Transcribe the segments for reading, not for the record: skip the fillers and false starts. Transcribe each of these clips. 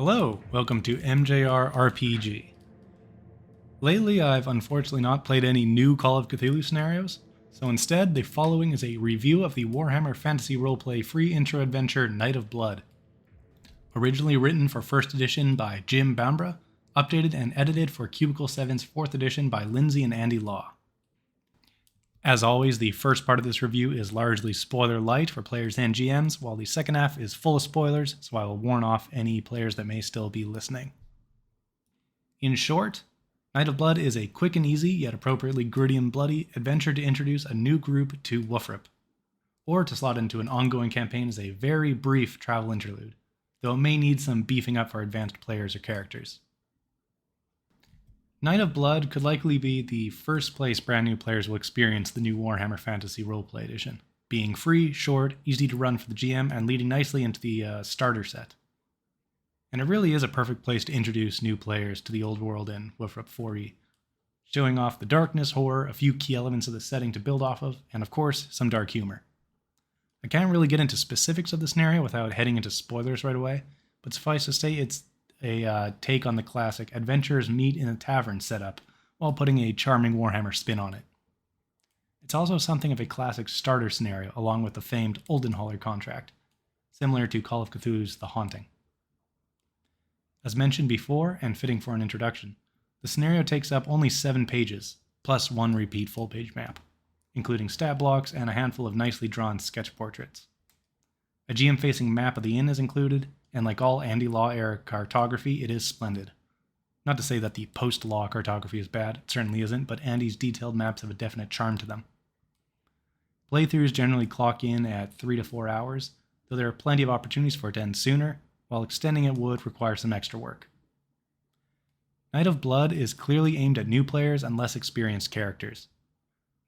Hello, welcome to MJR RPG. Lately, I've unfortunately not played any new Call of Cthulhu scenarios, so instead, the following is a review of the Warhammer Fantasy Roleplay free intro adventure Night of Blood. Originally written for 1st edition by Jim Bambra, updated and edited for Cubicle 7's 4th edition by Lindsay and Andy Law. As always, the first part of this review is largely spoiler light for players and GMs, while the second half is full of spoilers, so I will warn off any players that may still be listening. In short, Night of Blood is a quick and easy, yet appropriately gritty and bloody adventure to introduce a new group to Warhammer, or to slot into an ongoing campaign as a very brief travel interlude, though it may need some beefing up for advanced players or characters. Night of Blood could likely be the first place brand new players will experience the new Warhammer Fantasy Roleplay edition, being free, short, easy to run for the GM, and leading nicely into the starter set. And it really is a perfect place to introduce new players to the old world in Warhammer 4e, showing off the darkness, horror, a few key elements of the setting to build off of, and of course, some dark humor. I can't really get into specifics of the scenario without heading into spoilers right away, but suffice to say it's a take on the classic adventurers meet in a tavern setup while putting a charming Warhammer spin on it. It's also something of a classic starter scenario along with the famed Oldenhaller contract, similar to Call of Cthulhu's The Haunting. As mentioned before, and fitting for an introduction, the scenario takes up only 7 pages, plus 1 repeat full-page map, including stat blocks and a handful of nicely drawn sketch portraits. A GM-facing map of the inn is included, and like all Andy Law era cartography, it is splendid. Not to say that the post-Law cartography is bad, it certainly isn't, but Andy's detailed maps have a definite charm to them. Playthroughs generally clock in at 3 to 4 hours, though there are plenty of opportunities for it to end sooner, while extending it would require some extra work. Night of Blood is clearly aimed at new players and less experienced characters.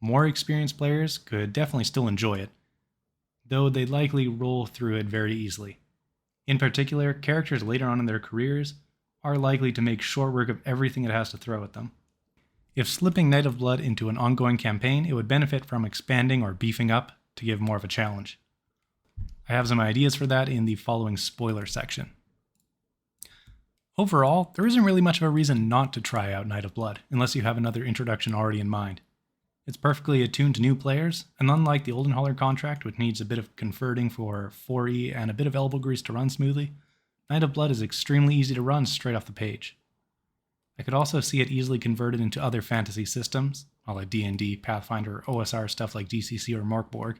More experienced players could definitely still enjoy it, though they'd likely roll through it very easily. In particular, characters later on in their careers are likely to make short work of everything it has to throw at them. If slipping Night of Blood into an ongoing campaign, it would benefit from expanding or beefing up to give more of a challenge. I have some ideas for that in the following spoiler section. Overall, there isn't really much of a reason not to try out Night of Blood, unless you have another introduction already in mind. It's perfectly attuned to new players, and unlike the Oldenhaller contract, which needs a bit of converting for 4e and a bit of elbow grease to run smoothly, Night of Blood is extremely easy to run straight off the page. I could also see it easily converted into other fantasy systems, like D&D, Pathfinder, OSR stuff like DCC or Morkborg,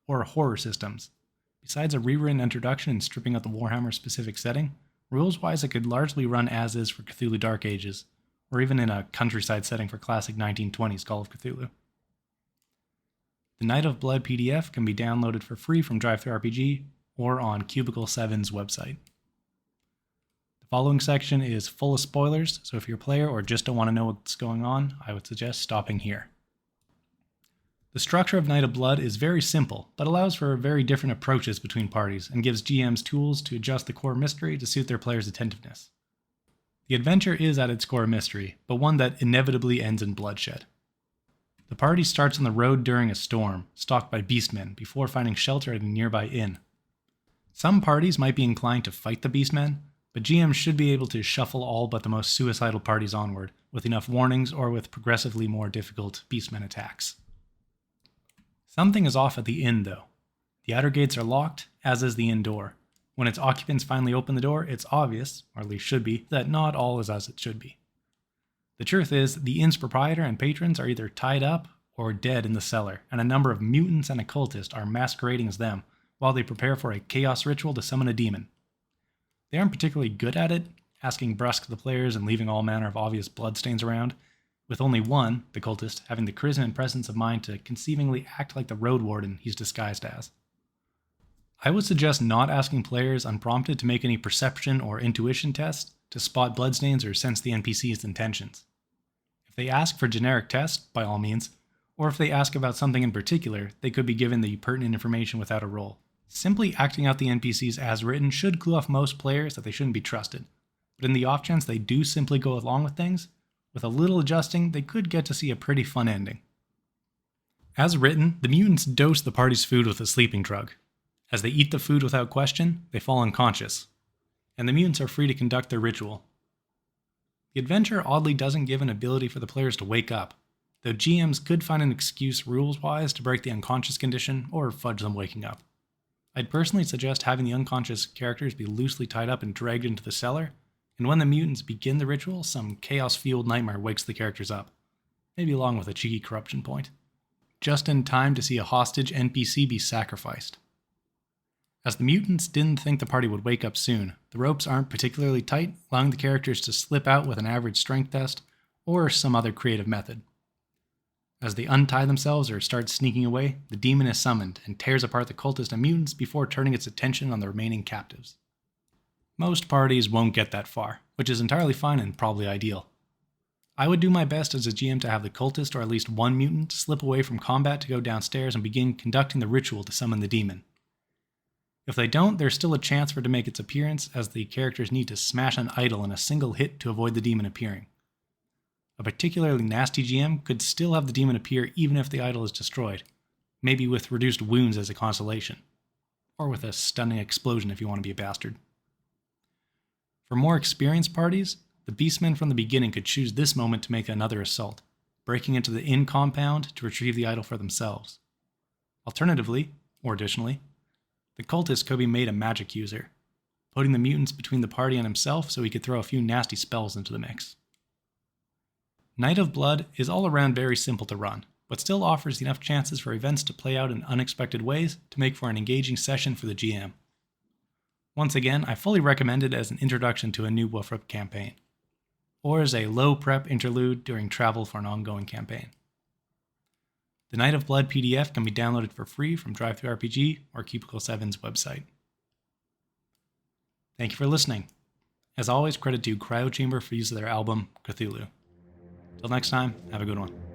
or horror systems. Besides a rewritten introduction and stripping out the Warhammer-specific setting, rules-wise it could largely run as is for Cthulhu Dark Ages, or even in a countryside setting for classic 1920s Call of Cthulhu. The Night of Blood PDF can be downloaded for free from DriveThruRPG or on Cubicle 7's website. The following section is full of spoilers, so if you're a player or just don't want to know what's going on, I would suggest stopping here. The structure of Night of Blood is very simple, but allows for very different approaches between parties and gives GMs tools to adjust the core mystery to suit their players' attentiveness. The adventure is at its core a mystery, but one that inevitably ends in bloodshed. The party starts on the road during a storm, stalked by beastmen, before finding shelter at a nearby inn. Some parties might be inclined to fight the beastmen, but GMs should be able to shuffle all but the most suicidal parties onward, with enough warnings or with progressively more difficult beastmen attacks. Something is off at the inn, though. The outer gates are locked, as is the inn door. When its occupants finally open the door, it's obvious, or at least should be, that not all is as it should be. The truth is, the inn's proprietor and patrons are either tied up or dead in the cellar, and a number of mutants and occultists are masquerading as them, while they prepare for a chaos ritual to summon a demon. They aren't particularly good at it, asking brusque the players and leaving all manner of obvious bloodstains around, with only one, the cultist, having the charisma and presence of mind to conceivingly act like the road warden he's disguised as. I would suggest not asking players unprompted to make any perception or intuition tests to spot bloodstains or sense the NPC's intentions. If they ask for generic tests, by all means, or if they ask about something in particular, they could be given the pertinent information without a roll. Simply acting out the NPCs as written should clue off most players that they shouldn't be trusted, but in the off chance they do simply go along with things, with a little adjusting, they could get to see a pretty fun ending. As written, the mutants dose the party's food with a sleeping drug. As they eat the food without question, they fall unconscious. and the mutants are free to conduct their ritual. The adventure oddly doesn't give an ability for the players to wake up, though GMs could find an excuse rules-wise to break the unconscious condition or fudge them waking up. I'd personally suggest having the unconscious characters be loosely tied up and dragged into the cellar, and when the mutants begin the ritual, some chaos-fueled nightmare wakes the characters up, maybe along with a cheeky corruption point, just in time to see a hostage NPC be sacrificed. As the mutants didn't think the party would wake up soon, the ropes aren't particularly tight, allowing the characters to slip out with an average strength test or some other creative method. As they untie themselves or start sneaking away, the demon is summoned and tears apart the cultists and mutants before turning its attention on the remaining captives. Most parties won't get that far, which is entirely fine and probably ideal. I would do my best as a GM to have the cultist or at least one mutant slip away from combat to go downstairs and begin conducting the ritual to summon the demon. If they don't, there's still a chance for it to make its appearance, as the characters need to smash an idol in a single hit to avoid the demon appearing. A particularly nasty GM could still have the demon appear even if the idol is destroyed, maybe with reduced wounds as a consolation, or with a stunning explosion if you want to be a bastard. For more experienced parties, the beastmen from the beginning could choose this moment to make another assault, breaking into the inn compound to retrieve the idol for themselves. Alternatively, or additionally, the cultist could be made a magic user, putting the mutants between the party and himself so he could throw a few nasty spells into the mix. Night of Blood is all around very simple to run, but still offers enough chances for events to play out in unexpected ways to make for an engaging session for the GM. Once again, I fully recommend it as an introduction to a new Wolfrup campaign, or as a low prep interlude during travel for an ongoing campaign. The Night of Blood PDF can be downloaded for free from DriveThruRPG or Cubicle 7's website. Thank you for listening. As always, credit to Cryochamber for use of their album, Cthulhu. Till next time, have a good one.